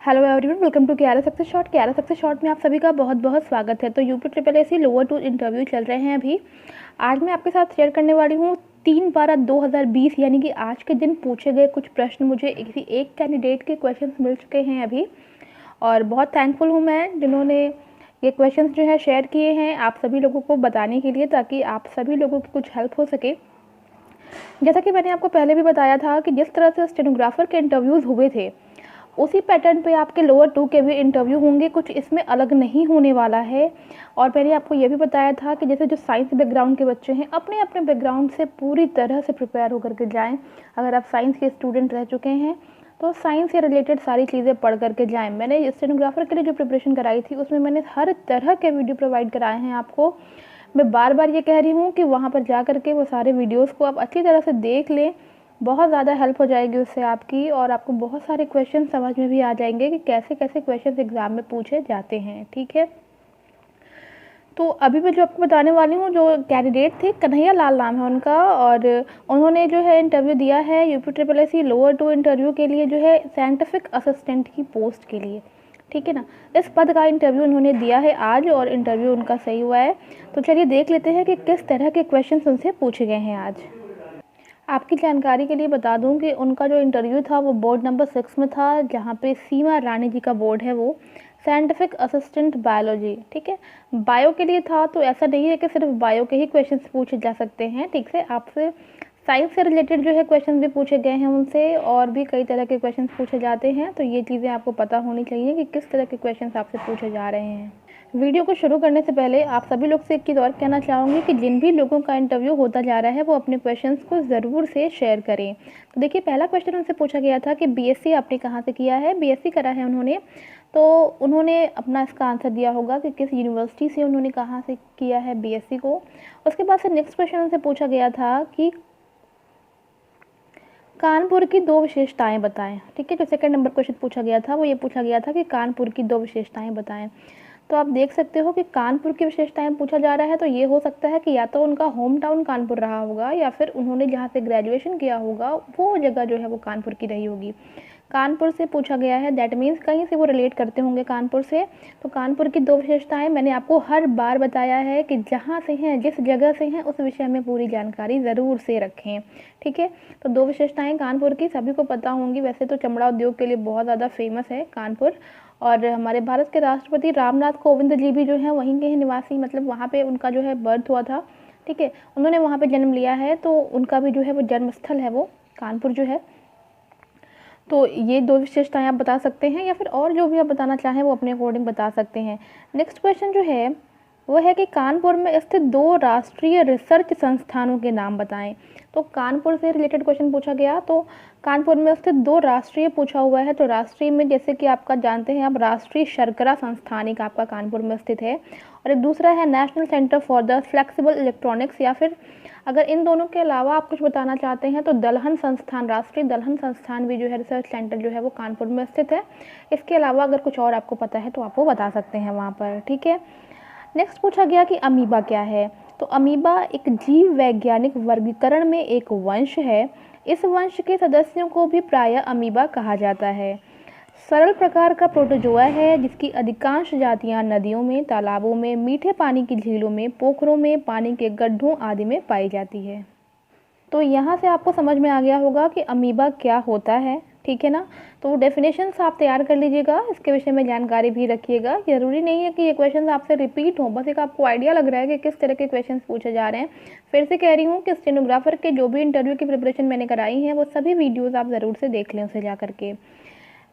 Hello everyone, welcome to KRA success short. KRA success short में आप सभी का बहुत बहुत स्वागत है। तो UP triple S C lower 2 interview चल रहे हैं अभी। आज मैं आपके साथ शेयर करने वाली हूँ 3/12/2020 यानी कि आज के दिन पूछे गए कुछ प्रश्न। मुझे किसी एक कैंडिडेट के क्वेश्चन मिल चुके हैं अभी, और बहुत थैंकफुल हूँ मैं जिन्होंने ये क्वेश्चन जो है शेयर किए हैं आप सभी लोगों को बताने के लिए, ताकि आप सभी लोगों की कुछ हेल्प हो सके। जैसा कि मैंने आपको पहले भी बताया था कि जिस तरह से स्टेनोग्राफर के इंटरव्यूज़ हुए थे, उसी पैटर्न पे आपके लोअर 2 के भी इंटरव्यू होंगे। कुछ इसमें अलग नहीं होने वाला है। और मैंने आपको ये भी बताया था कि जैसे जो साइंस बैकग्राउंड के बच्चे हैं, अपने अपने बैकग्राउंड से पूरी तरह से प्रिपेयर होकर के जाएं। अगर आप साइंस के स्टूडेंट रह चुके हैं तो साइंस से रिलेटेड सारी चीज़ें पढ़ करके जाएं। मैंने स्टेनोग्राफर के लिए जो प्रिपरेशन कराई थी उसमें मैंने हर तरह के वीडियो प्रोवाइड कराए हैं आपको। मैं बार बार ये कह रही हूँ कि वहाँ पर जा करके वो सारे वीडियोज़ को आप अच्छी तरह से देख लें। बहुत ज़्यादा हेल्प हो जाएगी उससे आपकी, और आपको बहुत सारे क्वेश्चन समझ में भी आ जाएंगे कि कैसे कैसे क्वेश्चन एग्ज़ाम में पूछे जाते हैं। ठीक है, तो अभी मैं जो आपको बताने वाली हूँ, जो कैंडिडेट थे कन्हैया लाल नाम है उनका, और उन्होंने जो है इंटरव्यू दिया है UP triple S C lower 2 interview के लिए, जो है साइंटिफिक असिस्टेंट की पोस्ट के लिए। ठीक है ना, इस पद का इंटरव्यू उन्होंने दिया है आज, और इंटरव्यू उनका सही हुआ है। तो चलिए देख लेते हैं कि किस तरह के क्वेश्चन उनसे पूछे गए हैं आज। आपकी जानकारी के लिए बता दूं कि उनका जो इंटरव्यू था वो बोर्ड नंबर 6 में था, जहाँ पे सीमा रानी जी का बोर्ड है, वो साइंटिफिक असिस्टेंट बायोलॉजी। ठीक है, बायो के लिए था। तो ऐसा नहीं है कि सिर्फ बायो के ही क्वेश्चंस पूछे जा सकते हैं। ठीक से आपसे साइंस से रिलेटेड जो है क्वेश्चन भी पूछे गए हैं उनसे, और भी कई तरह के क्वेश्चन पूछे जाते हैं। तो ये चीज़ें आपको पता होनी चाहिए कि किस तरह के क्वेश्चन आपसे पूछे जा रहे हैं। वीडियो को शुरू करने से पहले आप सभी लोग से एक चीज़ और कहना चाहूँगी कि जिन भी लोगों का इंटरव्यू होता जा रहा है वो अपने क्वेश्चंस को ज़रूर से शेयर करें। तो देखिए, पहला क्वेश्चन उनसे पूछा गया था कि बीएससी आपने कहाँ से किया है। बीएससी करा है उन्होंने, तो उन्होंने अपना इसका आंसर दिया होगा कि किस यूनिवर्सिटी से उन्होंने कहाँ से किया है बीएससी को। उसके बाद से नेक्स्ट क्वेश्चन उनसे पूछा गया था कि कानपुर की 2 विशेषताएं बताएं। ठीक है, जो सेकंड नंबर क्वेश्चन पूछा गया था वो ये पूछा गया था कि कानपुर की 2 विशेषताएं बताएं। तो आप देख सकते हो कि कानपुर की विशेषताएं पूछा जा रहा है, तो ये हो सकता है कि या तो उनका होम टाउन कानपुर रहा होगा, या फिर उन्होंने जहाँ से ग्रेजुएशन किया होगा वो जगह जो है वो कानपुर की रही होगी। कानपुर से पूछा गया है, दैट मीन्स कहीं से वो रिलेट करते होंगे कानपुर से। तो कानपुर की 2 विशेषताएं मैंने आपको हर बार बताया है कि जहाँ से हैं, जिस जगह से हैं, उस विषय में पूरी जानकारी ज़रूर से रखें। ठीक है, तो 2 विशेषताएं कानपुर की सभी को पता होंगी। वैसे तो चमड़ा उद्योग के लिए बहुत ज़्यादा फेमस है कानपुर, और हमारे भारत के राष्ट्रपति रामनाथ कोविंद जी भी जो हैं वहीं के निवासी, मतलब वहाँ पे उनका जो है बर्थ हुआ था। ठीक है, उन्होंने वहाँ पे जन्म लिया है, तो उनका भी जो है वो जन्म स्थल है वो कानपुर जो है। तो ये 2 विशेषताएं आप बता सकते हैं, या फिर और जो भी आप बताना चाहें वो अपने अकॉर्डिंग बता सकते हैं। नेक्स्ट क्वेश्चन जो है वो है कि कानपुर में स्थित 2 राष्ट्रीय रिसर्च संस्थानों के नाम बताएं। तो कानपुर से रिलेटेड क्वेश्चन पूछा गया, तो कानपुर में स्थित 2 राष्ट्रीय पूछा हुआ है। तो राष्ट्रीय में जैसे कि आपका जानते हैं आप, राष्ट्रीय शर्करा संस्थान एक आपका कानपुर में स्थित है, और एक दूसरा है national centre for the flexible electronics. या फिर अगर इन दोनों के अलावा आप कुछ बताना चाहते हैं तो दलहन संस्थान, राष्ट्रीय दलहन संस्थान भी जो है रिसर्च सेंटर जो है वो कानपुर में स्थित है। इसके अलावा अगर कुछ और आपको पता है तो आप वो बता सकते हैं वहाँ पर। ठीक है, नेक्स्ट पूछा गया कि अमीबा क्या है। तो अमीबा एक जीव वैज्ञानिक वर्गीकरण में एक वंश है। इस वंश के सदस्यों को भी प्रायः अमीबा कहा जाता है। सरल प्रकार का प्रोटोजोआ है जिसकी अधिकांश जातियां नदियों में, तालाबों में, मीठे पानी की झीलों में, पोखरों में, पानी के गड्ढों आदि में पाई जाती है। तो यहाँ से आपको समझ में आ गया होगा कि अमीबा क्या होता है। ठीक है ना, तो डेफिनेशंस आप तैयार कर लीजिएगा, इसके विषय में जानकारी भी रखिएगा। ज़रूरी नहीं है कि ये क्वेश्चन आपसे रिपीट हों, बस एक आपको आइडिया लग रहा है कि किस तरह के क्वेश्चन पूछे जा रहे हैं। फिर से कह रही हूँ कि स्टेनोग्राफर के जो भी इंटरव्यू की प्रिपरेशन मैंने कराई है वो सभी वीडियोज़ आप ज़रूर से देख लें उसे जा करके।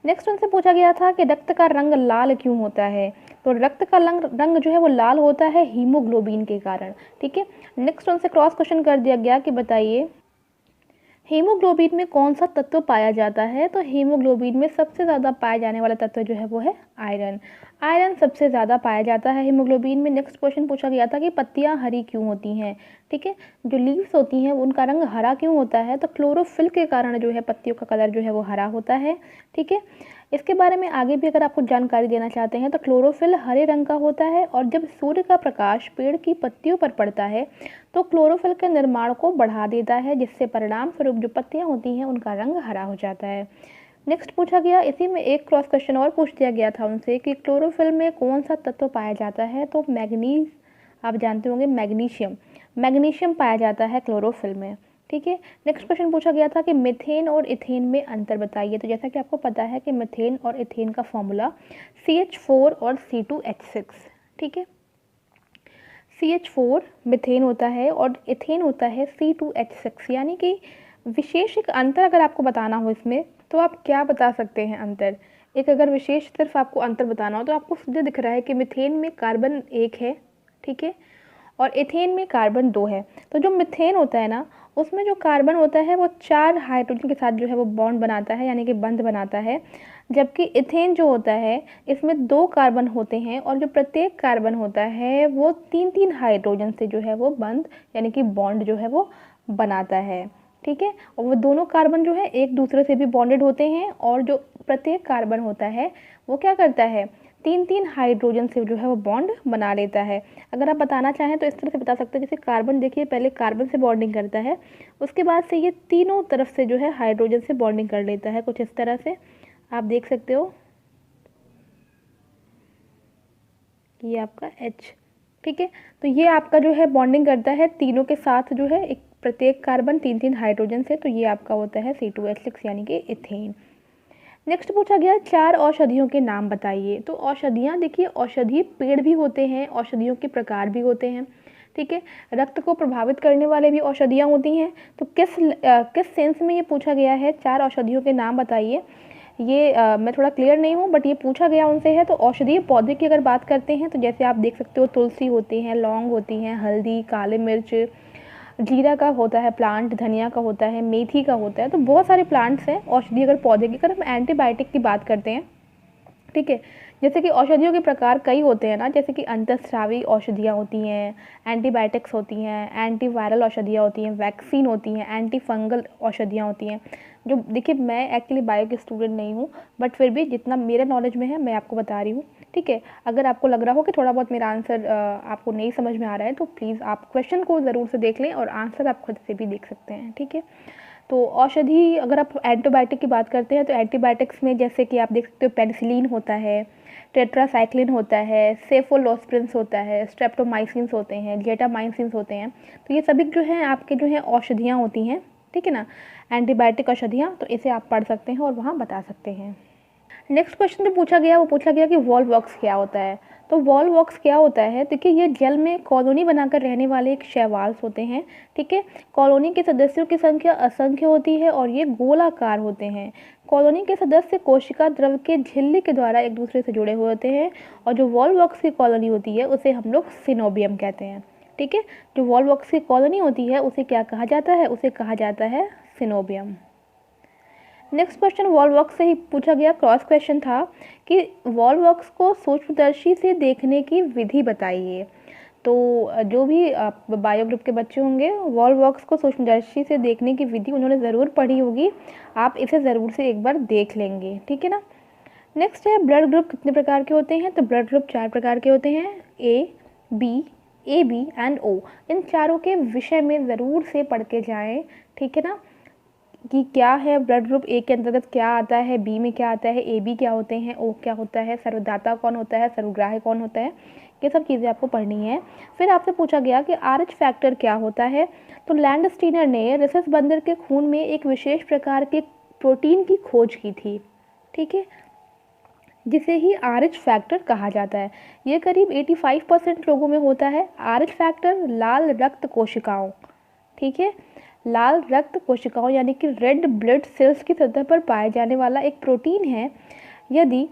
नेक्स्ट उनसे पूछा गया था कि रक्त का रंग लाल क्यों होता है। तो रक्त का रंग जो है वो लाल होता है हीमोग्लोबिन के कारण। ठीक है, नेक्स्ट उनसे क्रॉस क्वेश्चन कर दिया गया कि बताइए हीमोग्लोबिन में कौन सा तत्व पाया जाता है। तो हीमोग्लोबिन में सबसे ज़्यादा पाया जाने वाला तत्व जो है वो है आयरन। आयरन सबसे ज़्यादा पाया जाता है हीमोग्लोबिन में। नेक्स्ट क्वेश्चन पूछा गया था कि पत्तियां हरी क्यों होती हैं। ठीक है, जो लीव्स होती हैं उनका रंग हरा क्यों होता है। तो क्लोरोफिल के कारण जो है पत्तियों का कलर जो है वो हरा होता है। ठीक है, इसके बारे में आगे भी अगर आपको जानकारी देना चाहते हैं तो क्लोरोफिल हरे रंग का होता है, और जब सूर्य का प्रकाश पेड़ की पत्तियों पर पड़ता है तो क्लोरोफिल के निर्माण को बढ़ा देता है, जिससे परिणाम स्वरूप जो पत्तियां होती हैं उनका रंग हरा हो जाता है। नेक्स्ट पूछा गया, इसी में एक क्रॉस क्वेश्चन और पूछ दिया गया था उनसे कि क्लोरोफिल में कौन सा तत्व पाया जाता है, तो मैग्नीज, आप जानते होंगे मैग्नीशियम, मैग्नीशियम पाया जाता है क्लोरोफिल में। ठीक है। नेक्स्ट क्वेश्चन पूछा गया था कि मीथेन और इथेन में अंतर बताइए। तो जैसा कि आपको पता है कि मीथेन और इथेन का फॉर्मूला CH4 और C2H6। ठीक है। CH4 मीथेन होता है और इथेन होता है C2H6। यानी कि विशेष एक अंतर अगर आपको बताना हो इसमें, तो आप क्या बता सकते हैं अंतर। एक अगर विशेष सिर्फ आपको अंतर बताना हो तो आपको सीधे दिख रहा है कि मीथेन में कार्बन 1 है, ठीक है, और इथेन में कार्बन 2 है। तो जो मीथेन होता है ना, उसमें जो कार्बन होता है वो 4 हाइड्रोजन के साथ जो है वो बॉन्ड बनाता है, यानी कि बंध बनाता है। जबकि इथेन जो होता है, इसमें 2 कार्बन होते हैं और जो प्रत्येक कार्बन होता है वो 3-3 हाइड्रोजन से जो है वो बंध, यानी कि बॉन्ड जो है वो बनाता है। ठीक है। और वो दोनों कार्बन जो है एक दूसरे से भी बॉन्डेड होते हैं, और जो प्रत्येक कार्बन होता है वो क्या करता है, 3-3 हाइड्रोजन से जो है वो बॉन्ड बना लेता है। अगर आप बताना चाहें तो इस तरह से बता सकते हैं, जैसे कार्बन देखिए पहले कार्बन से बॉन्डिंग करता है, उसके बाद से ये तीनों तरफ से जो है हाइड्रोजन से बॉन्डिंग कर लेता है, कुछ इस तरह से आप देख सकते हो। ये आपका H, ठीक है। तो ये आपका जो है बॉन्डिंग करता है तीनों के साथ जो है, एक प्रत्येक कार्बन 3-3 हाइड्रोजन से, तो ये आपका होता है C2H6 यानी कि इथेन। नेक्स्ट पूछा गया 4 औषधियों के नाम बताइए। तो औषधियाँ देखिए, औषधीय पेड़ भी होते हैं, औषधियों के प्रकार भी होते हैं। ठीक है। रक्त को प्रभावित करने वाले भी औषधियाँ होती हैं। तो किस सेंस में ये पूछा गया है 4 औषधियों के नाम बताइए, ये मैं थोड़ा क्लियर नहीं हूँ, बट ये पूछा गया उनसे है। तो औषधीय पौधे की अगर बात करते हैं तो जैसे आप देख सकते हो, तुलसी होती है, लौंग होती हैं, हल्दी, काले मिर्च, जीरा का होता है प्लांट, धनिया का होता है, मेथी का होता है। तो बहुत सारे प्लांट्स हैं औषधि। अगर पौधे की, अगर हम एंटीबायोटिक की बात करते हैं, ठीक है, जैसे कि औषधियों के प्रकार कई होते हैं ना, जैसे कि अंतःस्रावी औषधियाँ होती हैं, एंटीबायोटिक्स होती हैं, एंटीवायरल औषधियाँ होती हैं, वैक्सीन होती हैं, एंटी फंगल औषधियाँ होती हैं। जो देखिए, मैं एक्चुअली बायो की स्टूडेंट नहीं हूँ, बट फिर भी जितना मेरे नॉलेज में है मैं आपको बता रही हूँ। ठीक है। अगर आपको लग रहा हो कि थोड़ा बहुत मेरा आंसर आपको नहीं समझ में आ रहा है, तो प्लीज़ आप क्वेश्चन को ज़रूर से देख लें और आंसर आप खुद से भी देख सकते हैं। ठीक है। तो औषधि, अगर आप एंटीबायोटिक की बात करते हैं तो एंटीबायोटिक्स में जैसे कि आप देख सकते हो, पेनिसिलिन होता है, टेट्रासाइक्लिन होता है, सेफोलोस्प्रिन्स होता है, स्ट्रेप्टोमाइसिन्स होते हैं, जेटामाइसिन्स होते हैं। तो ये सभी जो हैं आपके जो हैं औषधियाँ होती हैं। ठीक है ना, एंटीबायोटिक औषधियाँ। तो इसे आप पढ़ सकते हैं और वहाँ बता सकते हैं। नेक्स्ट क्वेश्चन जो पूछा गया वो पूछा गया कि वॉलवॉक्स क्या होता है। तो वॉलवॉक्स क्या होता है, देखिए ये जल में कॉलोनी बनाकर रहने वाले एक शैवाल्स होते हैं। ठीक है। कॉलोनी के सदस्यों की संख्या असंख्य होती है और ये गोलाकार होते हैं। कॉलोनी के सदस्य कोशिका द्रव के झिल्ली के द्वारा एक दूसरे से जुड़े हुए होते हैं, और जो वॉलवॉक्स की कॉलोनी होती है उसे हम लोग सिनोबियम कहते हैं। ठीक है। जो वॉलवॉक्स की कॉलोनी होती है उसे क्या कहा जाता है, उसे कहा जाता है सिनोबियम। नेक्स्ट क्वेश्चन वॉलवॉक्स से ही पूछा गया, क्रॉस क्वेश्चन था कि वॉलवॉक्स को सूक्ष्मदर्शी से देखने की विधि बताइए। तो जो भी बायो ग्रुप के बच्चे होंगे, वॉलवॉक्स को सूक्ष्मदर्शी से देखने की विधि उन्होंने ज़रूर पढ़ी होगी, आप इसे ज़रूर से एक बार देख लेंगे। ठीक है ना। नेक्स्ट है, ब्लड ग्रुप कितने प्रकार के होते हैं। तो ब्लड ग्रुप 4 प्रकार के होते हैं, AB एंड O। इन चारों के विषय में ज़रूर से पढ़ के जाएँ। ठीक है ना, कि क्या है ब्लड ग्रुप ए के अंतर्गत क्या आता है, बी में क्या आता है, AB क्या होते हैं, O क्या होता है, सर्वदाता कौन होता है, सर्वग्राही कौन होता है, ये सब चीज़ें आपको पढ़नी है। फिर आपसे पूछा गया कि RH फैक्टर क्या होता है। तो लैंडस्टीनर ने रसस बंदर के खून में एक विशेष प्रकार के प्रोटीन की खोज की थी। ठीक है, जिसे ही RH फैक्टर कहा जाता है। ये करीब 85% लोगों में होता है। RH फैक्टर लाल रक्त कोशिकाओं, ठीक है, लाल रक्त कोशिकाओं यानी कि रेड ब्लड सेल्स की सतह पर पाया जाने वाला एक प्रोटीन है। यदि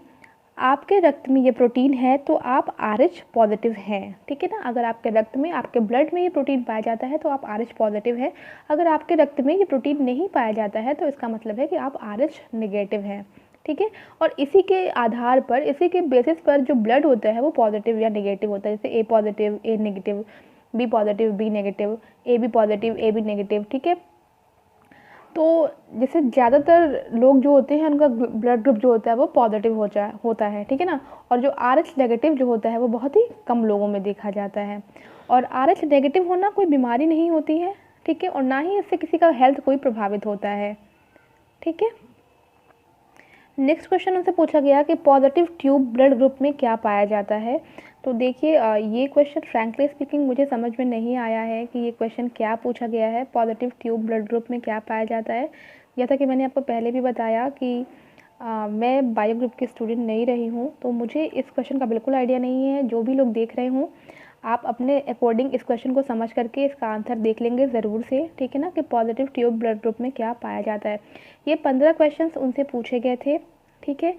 आपके रक्त में ये प्रोटीन है तो आप RH पॉजिटिव हैं। ठीक है ना, अगर आपके रक्त में, आपके ब्लड में ये प्रोटीन पाया जाता है तो आप RH पॉजिटिव है। अगर आपके रक्त में ये प्रोटीन नहीं पाया जाता है तो इसका मतलब है कि आप RH नेगेटिव हैं। ठीक है। और इसी के आधार पर, इसी के बेसिस पर जो ब्लड होता है वो पॉजिटिव या नेगेटिव होता है। जैसे A positive, A negative, B positive, B negative, AB positive, AB negative. ठीक है। तो जैसे ज़्यादातर लोग जो होते हैं उनका ब्लड ग्रुप जो होता है वो पॉजिटिव होता है। ठीक है ना, और जो RH नेगेटिव जो होता है वो बहुत ही कम लोगों में देखा जाता है। और RH नेगेटिव होना कोई बीमारी नहीं होती है। ठीक है, और ना ही इससे किसी का हेल्थ कोई प्रभावित होता है। ठीक है। नेक्स्ट क्वेश्चन उनसे पूछा गया कि पॉजिटिव ट्यूब ब्लड ग्रुप में क्या पाया जाता है। तो देखिए ये क्वेश्चन फ्रैंकली स्पीकिंग मुझे समझ में नहीं आया है कि ये क्वेश्चन क्या पूछा गया है, पॉजिटिव ट्यूब ब्लड ग्रुप में क्या पाया जाता है। जैसा कि मैंने आपको पहले भी बताया कि मैं बायो ग्रुप की स्टूडेंट नहीं रही हूँ, तो मुझे इस क्वेश्चन का बिल्कुल आइडिया नहीं है। जो भी लोग देख रहे हों, आप अपने अकॉर्डिंग इस क्वेश्चन को समझ करके इसका आंसर देख लेंगे ज़रूर से, ठीक है ना, कि पॉजिटिव ट्यूब ब्लड ग्रुप में क्या पाया जाता है। ये 15 क्वेश्चंस उनसे पूछे गए थे, ठीक है।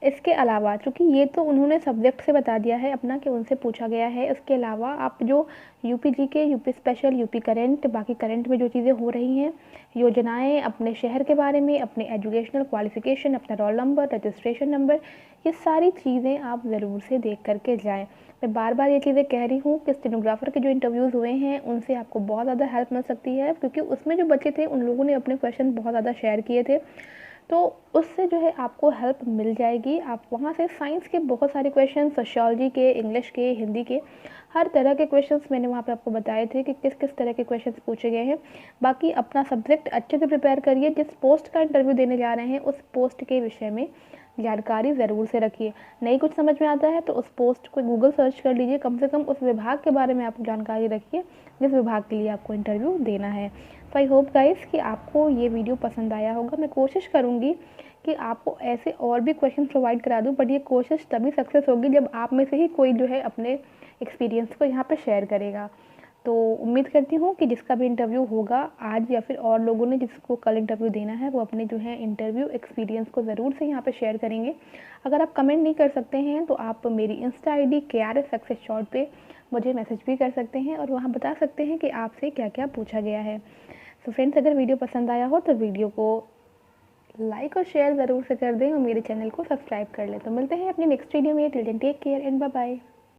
इसके अलावा चूँकि ये तो उन्होंने सब्जेक्ट से बता दिया है अपना कि उनसे पूछा गया है, इसके अलावा आप जो UP GK, UP special, UP current, बाकी करंट में जो चीज़ें हो रही हैं, योजनाएं, अपने शहर के बारे में, अपने एजुकेशनल क्वालिफिकेशन, अपना रोल नंबर, रजिस्ट्रेशन नंबर, ये सारी चीज़ें आप ज़रूर से देख करके जाएँ। मैं बार बार ये चीज़ें कह रही हूँ कि स्टेनोग्राफर के जो इंटरव्यूज़ हुए हैं उनसे आपको बहुत ज़्यादा हेल्प मिल सकती है, क्योंकि उसमें जो बच्चे थे उन लोगों ने अपने क्वेश्चन बहुत ज़्यादा शेयर किए थे, तो उससे जो है आपको हेल्प मिल जाएगी। आप वहाँ से साइंस के बहुत सारे क्वेश्चन, सोशियोलॉजी के, इंग्लिश के, हिंदी के, हर तरह के क्वेश्चंस मैंने वहाँ पे आपको बताए थे कि किस किस तरह के क्वेश्चंस पूछे गए हैं। बाकी अपना सब्जेक्ट अच्छे से प्रिपेयर करिए, जिस पोस्ट का इंटरव्यू देने जा रहे हैं उस पोस्ट के विषय में जानकारी ज़रूर से रखिए। नहीं कुछ समझ में आता है तो उस पोस्ट को गूगल सर्च कर लीजिए, कम से कम उस विभाग के बारे में आप जानकारी रखिए जिस विभाग के लिए आपको इंटरव्यू देना है। तो आई होप गाइस कि आपको ये वीडियो पसंद आया होगा। मैं कोशिश करूँगी कि आपको ऐसे और भी क्वेश्चन प्रोवाइड करा दूँ, बट ये कोशिश तभी सक्सेस होगी जब आप में से ही कोई जो है अपने एक्सपीरियंस को यहाँ पे शेयर करेगा। तो उम्मीद करती हूँ कि जिसका भी इंटरव्यू होगा आज, या फिर और लोगों ने जिसको कल इंटरव्यू देना है, वो अपने जो है इंटरव्यू एक्सपीरियंस को ज़रूर से यहाँ पे शेयर करेंगे। अगर आप कमेंट नहीं कर सकते हैं तो आप मेरी Insta ID KRS success short पे मुझे मैसेज भी कर सकते हैं और वहाँ बता सकते हैं कि आपसे क्या क्या पूछा गया है। तो फ्रेंड्स, अगर वीडियो पसंद आया हो तो वीडियो को लाइक और शेयर ज़रूर से कर दें और मेरे चैनल को सब्सक्राइब कर लें। तो मिलते हैं अपनी नेक्स्ट वीडियो में। Till then take care and bye bye.